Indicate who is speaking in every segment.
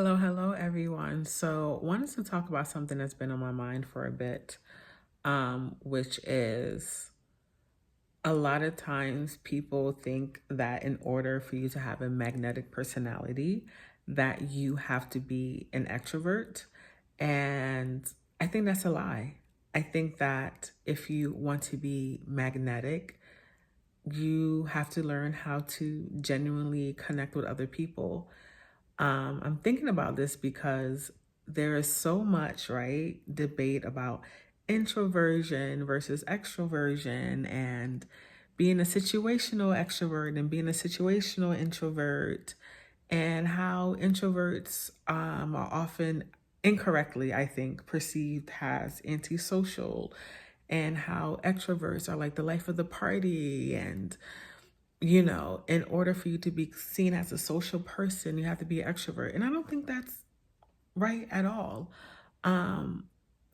Speaker 1: Hello, everyone. So, wanted to talk about something that's been on my mind for a bit, which is a lot of times people think that in order for you to have a magnetic personality, that you have to be an extrovert. And I think that's a lie. I think that if you want to be magnetic, you have to learn how to genuinely connect with other people. I'm thinking about this because there is so much, right, debate about introversion versus extroversion and being a situational extrovert and being a situational introvert, and how introverts are often incorrectly, I think, perceived as antisocial, and how extroverts are like the life of the party. And in order for you to be seen as a social person, you have to be an extrovert. And I don't think that's right at all. Um,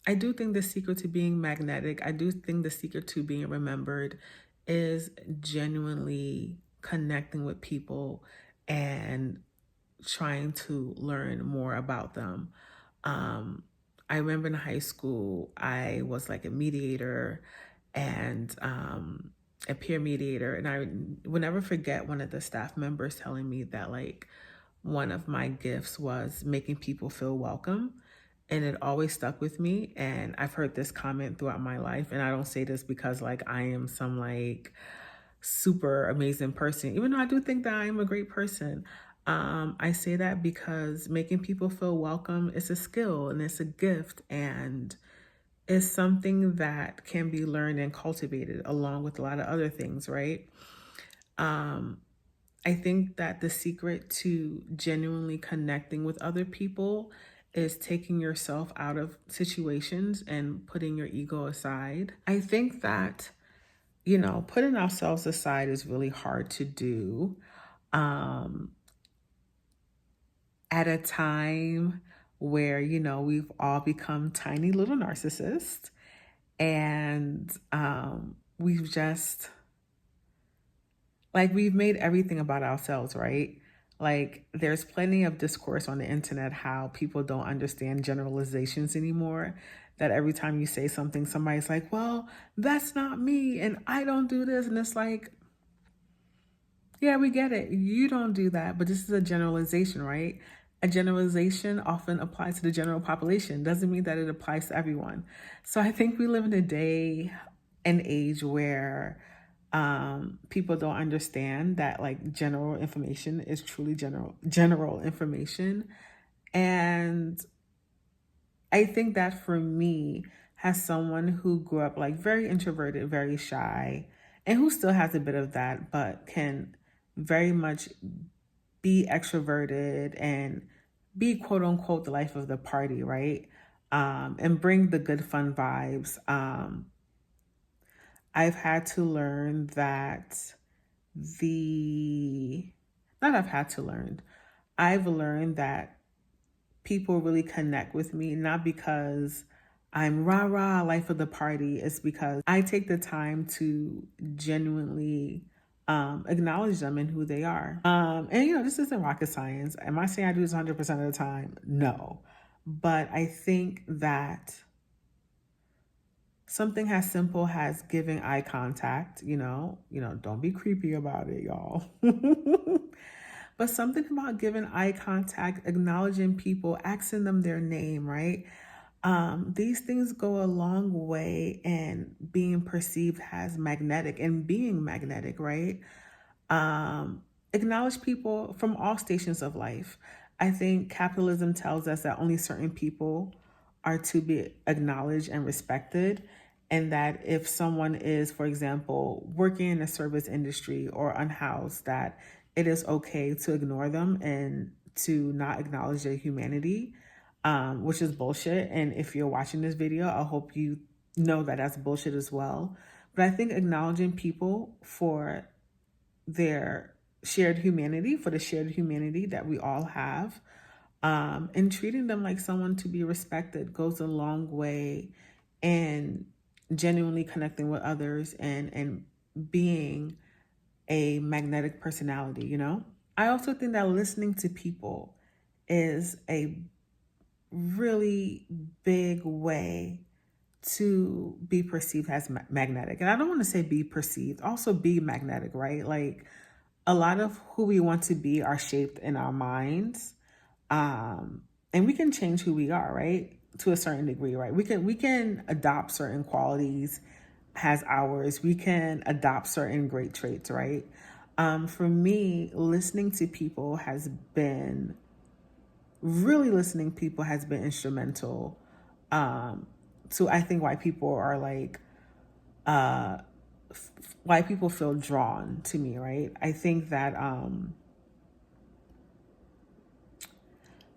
Speaker 1: I do think the secret to being magnetic, I do think the secret to being remembered is genuinely connecting with people and trying to learn more about them. Um, I remember in high school, I was like a mediator and a peer mediator. And I will never forget one of the staff members telling me that, like, one of my gifts was making people feel welcome. And it always stuck with me. And I've heard this comment throughout my life. And I don't say this because, like, I am some, like, super amazing person, even though I do think that I am a great person. I say that because making people feel welcome is a skill and it's a gift, and it's something that can be learned and cultivated along with a lot of other things, right? Um, I think that the secret to genuinely connecting with other people is taking yourself out of situations and putting your ego aside. I think that, putting ourselves aside is really hard to do um, at a time where, we've all become tiny little narcissists, and we've just, like, we've made everything about ourselves, right? Like, there's plenty of discourse on the internet how people don't understand generalizations anymore. That every time you say something, somebody's like, well, that's not me, and I don't do this. And it's like, yeah, we get it. You don't do that, but this is a generalization, right? A generalization often applies to the general population. Doesn't mean that it applies to everyone. So I think we live in a day and age where people don't understand that, like, general information is truly general information. And I think that for me, as someone who grew up like very introverted, very shy, and who still has a bit of that, but can very much be extroverted and be quote unquote the life of the party, right? And bring the good fun vibes. I've had to learn that the, not I've had to learn, I've learned that people really connect with me, not because I'm rah rah life of the party. It's because I take the time to genuinely acknowledge them and who they are. And this isn't rocket science. Am I saying I do this 100% of the time? No. But I think that something as simple as giving eye contact, don't be creepy about it, y'all. But something about giving eye contact, acknowledging people, asking them their name, right? These things go a long way in being perceived as magnetic and being magnetic, right? Um, Acknowledge people from all stations of life. I think capitalism tells us that only certain people are to be acknowledged and respected. And that if someone is, for example, working in a service industry or unhoused, that it is okay to ignore them and to not acknowledge their humanity, which is bullshit. And if you're watching this video, I hope you know that that's bullshit as well. But I think acknowledging people for their shared humanity, for the shared humanity that we all have, and treating them like someone to be respected goes a long way in genuinely connecting with others and being a magnetic personality. I also think that listening to people is a really big way to be perceived as magnetic. And I don't want to say be perceived, also be magnetic, right? Like a lot of who we want to be are shaped in our minds. Um, and we can change who we are, right? To a certain degree, right? We can adopt certain qualities as ours. We can adopt certain great traits, right? For me, listening to people has been instrumental. Um, to I think why people are like uh why people feel drawn to me, right? I think that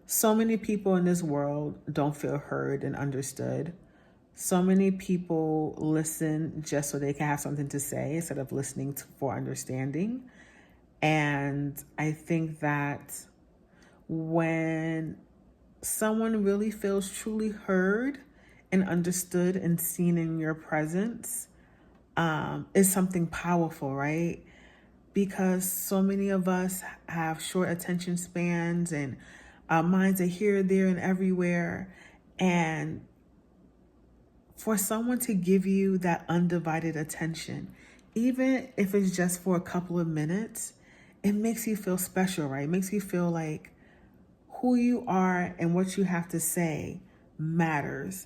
Speaker 1: so many people in this world don't feel heard and understood. So many people listen just so they can have something to say instead of listening for understanding. And I think that when someone really feels truly heard and understood and seen in your presence, is something powerful, right? Because so many of us have short attention spans and our minds are here, there, and everywhere. And for someone to give you that undivided attention, even if it's just for a couple of minutes, it makes you feel special, right? It makes you feel like who you are and what you have to say matters.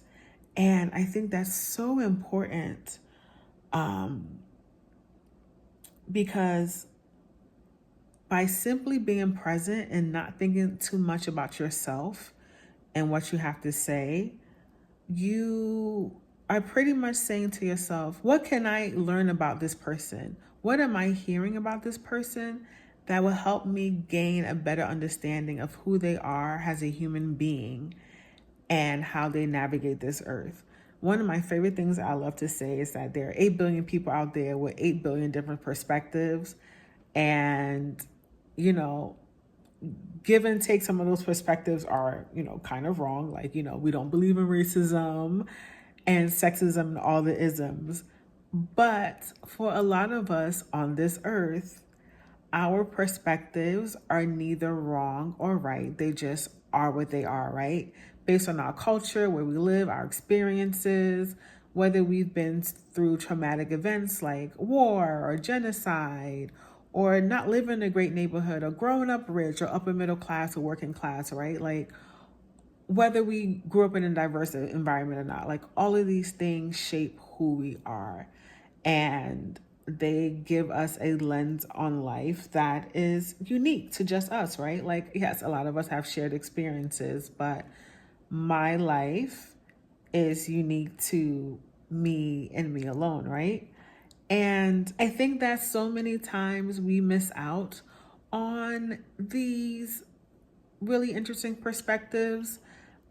Speaker 1: And I think that's so important, because by simply being present and not thinking too much about yourself and what you have to say, you are pretty much saying to yourself, what can I learn about this person? What am I hearing about this person that will help me gain a better understanding of who they are as a human being and how they navigate this earth? One of my favorite things I love to say is that there are 8 billion people out there with 8 billion different perspectives. And, you know, give and take, some of those perspectives are, kind of wrong. Like, we don't believe in racism and sexism and all the isms. But for a lot of us on this earth, our perspectives are neither wrong or right. They just are what they are, right? Based on our culture, where we live, our experiences, whether we've been through traumatic events like war or genocide, or not living in a great neighborhood, or growing up rich or upper middle class or working class, right? Like whether we grew up in a diverse environment or not, like all of these things shape who we are. And they give us a lens on life that is unique to just us, right? Like, yes, a lot of us have shared experiences, but my life is unique to me and me alone, right? And I think that so many times we miss out on these really interesting perspectives.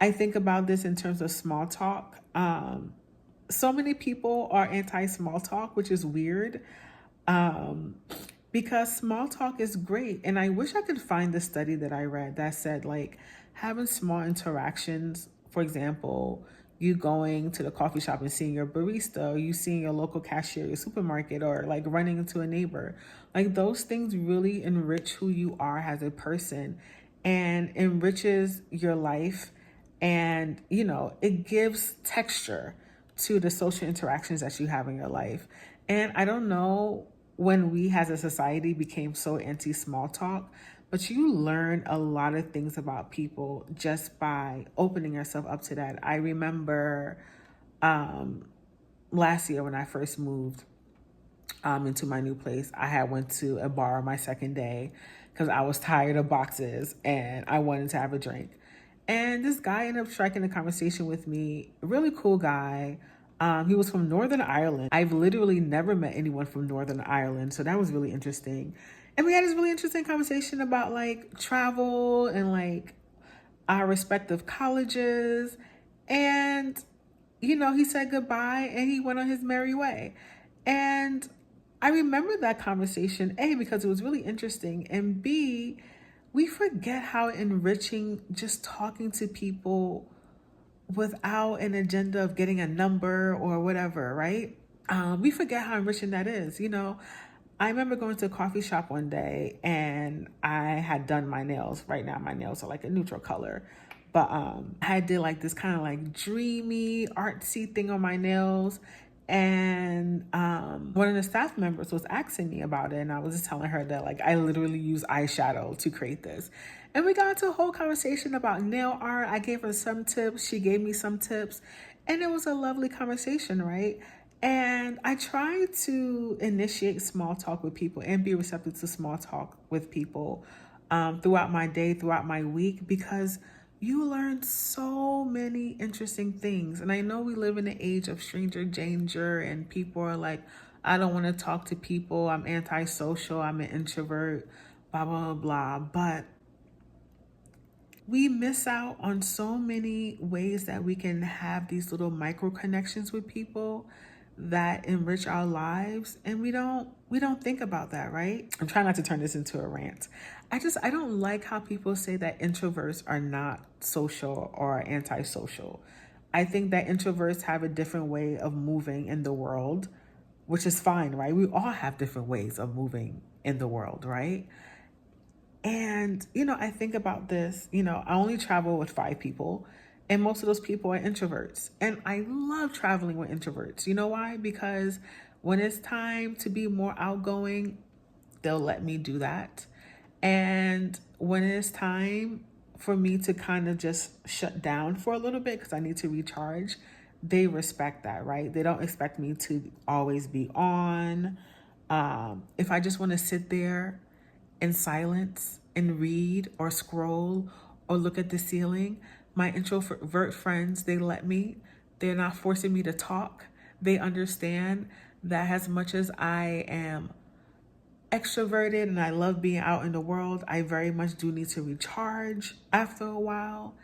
Speaker 1: I think about this in terms of small talk. So many people are anti small talk, which is weird, um, because small talk is great. And I wish I could find the study that I read that said, like, having small interactions, for example, you going to the coffee shop and seeing your barista, or you seeing your local cashier, your supermarket, or like running into a neighbor. Like those things really enrich who you are as a person and enriches your life. And, it gives texture to the social interactions that you have in your life. And I don't know when we as a society became so anti small talk, but you learn a lot of things about people just by opening yourself up to that. I remember last year when I first moved into my new place, I had went to a bar on my second day because I was tired of boxes and I wanted to have a drink. And this guy ended up striking a conversation with me, a really cool guy. He was from Northern Ireland. I've literally never met anyone from Northern Ireland, so that was really interesting. And we had this really interesting conversation about like travel and like our respective colleges. And, he said goodbye and he went on his merry way. And I remember that conversation, A, because it was really interesting, and B, we forget how enriching just talking to people without an agenda of getting a number or whatever, right? We forget how enriching that is. I remember going to a coffee shop one day and I had done my nails. Right now, my nails are like a neutral color. But I did like this kind of like dreamy, artsy thing on my nails. And one of the staff members was asking me about it. And I was just telling her that like I literally use eyeshadow to create this. And we got into a whole conversation about nail art. I gave her some tips. She gave me some tips. And it was a lovely conversation, right? And I try to initiate small talk with people and be receptive to small talk with people throughout my day, throughout my week, because you learn so many interesting things. And I know we live in an age of stranger danger, and people are like, I don't want to talk to people. I'm antisocial. I'm an introvert, blah, blah, blah, blah. But we miss out on so many ways that we can have these little micro connections with people that enrich our lives, and we don't think about that, right? I'm trying not to turn this into a rant. I don't like how people say that introverts are not social or antisocial. I think that introverts have a different way of moving in the world, which is fine, right? We all have different ways of moving in the world, right? And, I think about this, I only travel with 5 people, and most of those people are introverts. And I love traveling with introverts. You know why? Because when it's time to be more outgoing, they'll let me do that. And when it's time for me to kind of just shut down for a little bit because I need to recharge, they respect that, right? They don't expect me to always be on. If I just want to sit there in silence and read or scroll or look at the ceiling, my introvert friends, they let me. They're not forcing me to talk. They understand that as much as I am extroverted and I love being out in the world, I very much do need to recharge after a while.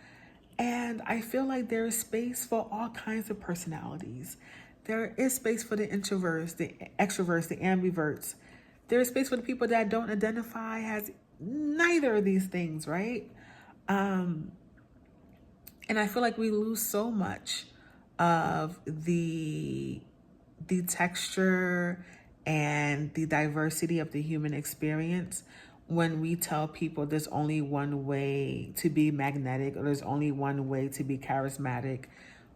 Speaker 1: And I feel like there is space for all kinds of personalities. There is space for the introverts, the extroverts, the ambiverts. There is space for the people that don't identify as neither of these things, right? And I feel like we lose so much of the texture and the diversity of the human experience when we tell people there's only one way to be magnetic, or there's only one way to be charismatic,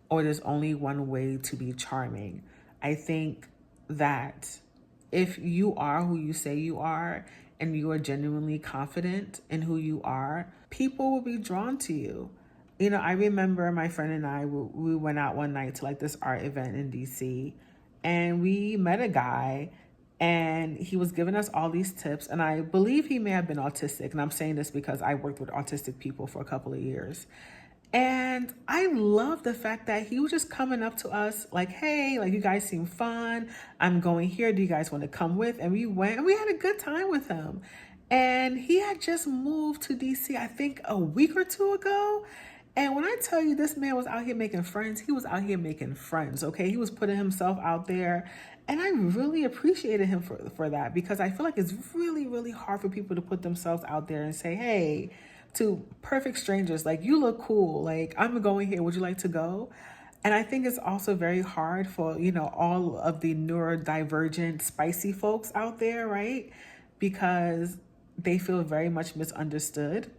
Speaker 1: or there's only one way to be charming. I think that if you are who you say you are and you are genuinely confident in who you are, people will be drawn to you. I remember my friend and I, we went out one night to like this art event in DC, and we met a guy, and he was giving us all these tips. And I believe he may have been autistic. And I'm saying this because I worked with autistic people for a couple of years. And I love the fact that he was just coming up to us like, hey, like, you guys seem fun. I'm going here. Do you guys want to come with? And we went and we had a good time with him. And he had just moved to DC, I think a week or two ago. And when I tell you this man was out here making friends, he was out here making friends, okay? He was putting himself out there. And I really appreciated him for that, because I feel like it's really, really hard for people to put themselves out there and say, hey, to perfect strangers, like, you look cool, like, I'm going here, would you like to go? And I think it's also very hard for, all of the neurodivergent, spicy folks out there, right? Because they feel very much misunderstood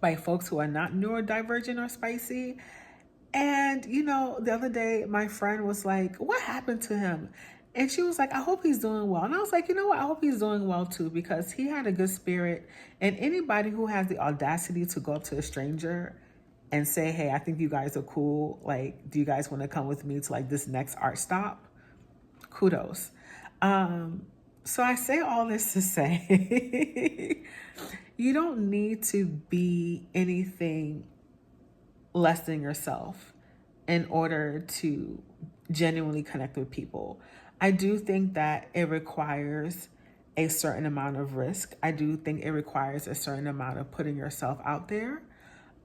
Speaker 1: by folks who are not neurodivergent or spicy. And, the other day, my friend was like, what happened to him? And she was like, I hope he's doing well. And I was like, you know what? I hope he's doing well too, because he had a good spirit. And anybody who has the audacity to go up to a stranger and say, hey, I think you guys are cool. Like, do you guys want to come with me to like this next art stop? Kudos. So I say all this to say, you don't need to be anything less than yourself in order to genuinely connect with people. I do think that it requires a certain amount of risk. I do think it requires a certain amount of putting yourself out there.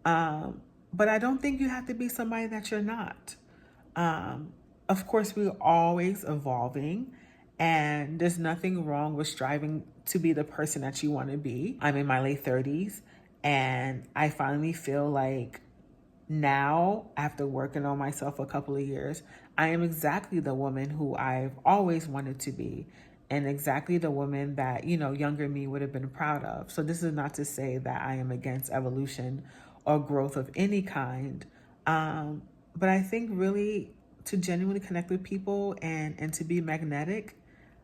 Speaker 1: But I don't think you have to be somebody that you're not. Of course, we're always evolving, and there's nothing wrong with striving to be the person that you want to be. I'm in my late 30s, and I finally feel like now, after working on myself for a couple of years, I am exactly the woman who I've always wanted to be. and exactly the woman that, you know, younger me would have been proud of. So this is not to say that I am against evolution or growth of any kind. But I think really to genuinely connect with people and to be magnetic,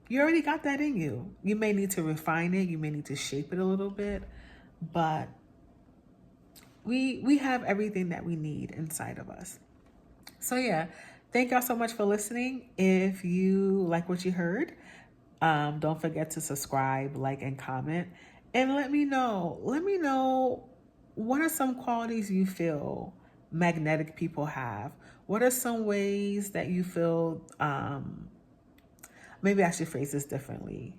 Speaker 1: you already got that in you. You may need to refine it, you may need to shape it a little bit, but we have everything that we need inside of us. So yeah, thank y'all so much for listening. If you like what you heard, don't forget to subscribe, like, and comment, and let me know. Let me know, what are some qualities you feel magnetic people have? What are some ways that you feel? Maybe I should phrase this differently.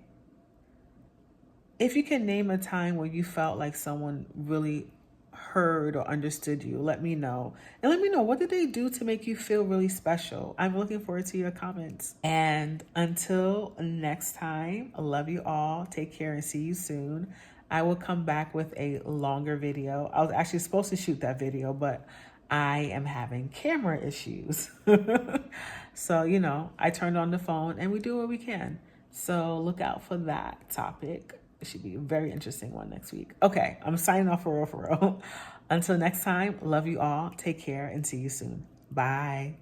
Speaker 1: If you can name a time where you felt like someone really heard or understood you, let me know. And let me know, what did they do to make you feel really special? I'm looking forward to your comments. And until next time, I love you all. Take care and see you soon. I will come back with a longer video. I was actually supposed to shoot that video, but I am having camera issues. So, you know, I turned on the phone and we do what we can. So look out for that topic. It should be a very interesting one next week. Okay, I'm signing off for real. Until next time, love you all. Take care and see you soon. Bye.